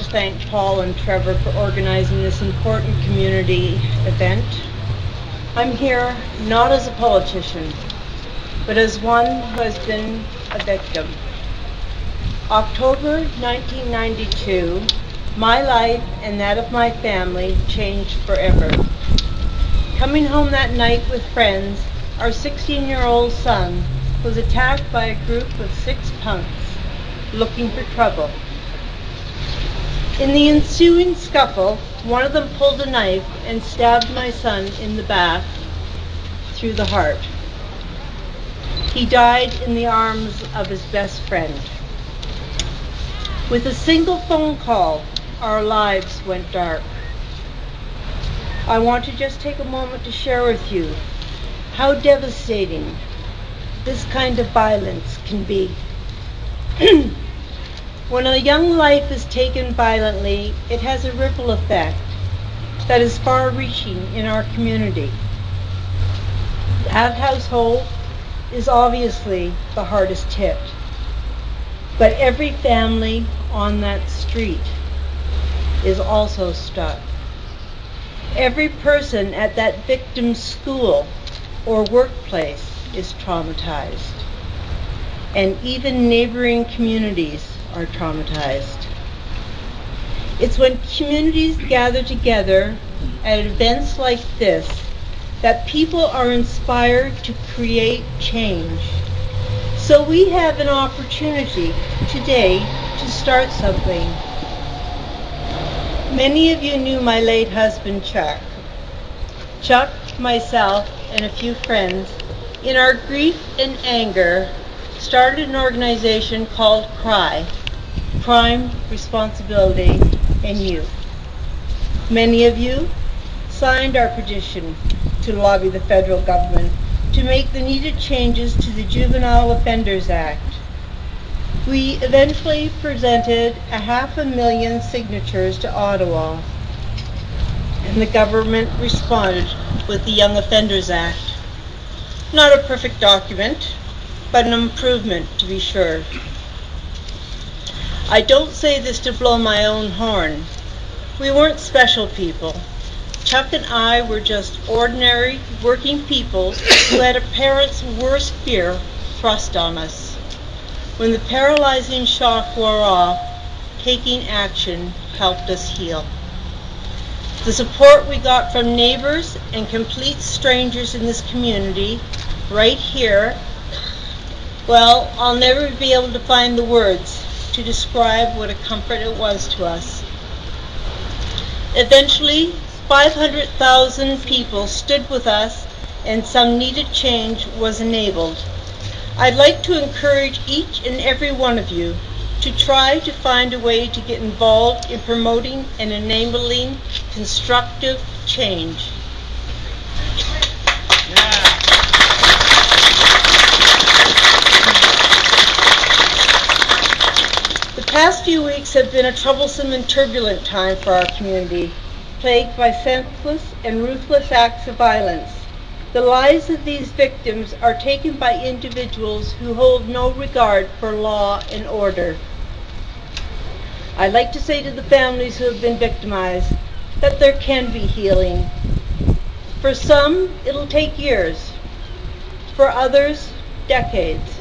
thank Paul and Trevor for organizing this important community event. I'm here not as a politician, but as one who has been a victim. October 1992, my life and that of my family changed forever. Coming home that night with friends, our 16-year-old son was attacked by a group of 6 punks looking for trouble. In the ensuing scuffle, one of them pulled a knife and stabbed my son in the back through the heart. He died in the arms of his best friend. With a single phone call, our lives went dark. I want to just take a moment to share with you how devastating this kind of violence can be. When a young life is taken violently, it has a ripple effect that is far-reaching in our community. That household is obviously the hardest hit, but every family on that street is also struck. Every person at that victim's school or workplace is traumatized, and even neighboring communities are traumatized. It's when communities gather together at events like this that people are inspired to create change. So we have an opportunity today to start something. Many of you knew my late husband, Chuck. Chuck, myself, and a few friends, in our grief and anger, started an organization called CRY, Crime, Responsibility, and Youth. Many of you signed our petition to lobby the federal government to make the needed changes to the Juvenile Offenders Act. We eventually presented 500,000 signatures to Ottawa, and the government responded with the Young Offenders Act. Not a perfect document, but an improvement to be sure. I don't say this to blow my own horn. We weren't special people. Chuck and I were just ordinary, working people who had a parent's worst fear thrust on us. When the paralyzing shock wore off, taking action helped us heal. The support we got from neighbors and complete strangers in this community, right here, well, I'll never be able to find the words to describe what a comfort it was to us. Eventually, 500,000 people stood with us, and some needed change was enabled. I'd like to encourage each and every one of you to try to find a way to get involved in promoting and enabling constructive change. The past few weeks have been a troublesome and turbulent time for our community, plagued by senseless and ruthless acts of violence. The lives of these victims are taken by individuals who hold no regard for law and order. I'd like to say to the families who have been victimized that there can be healing. For some, it'll take years. For others, decades.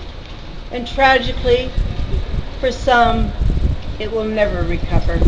And tragically, for some, it will never recover.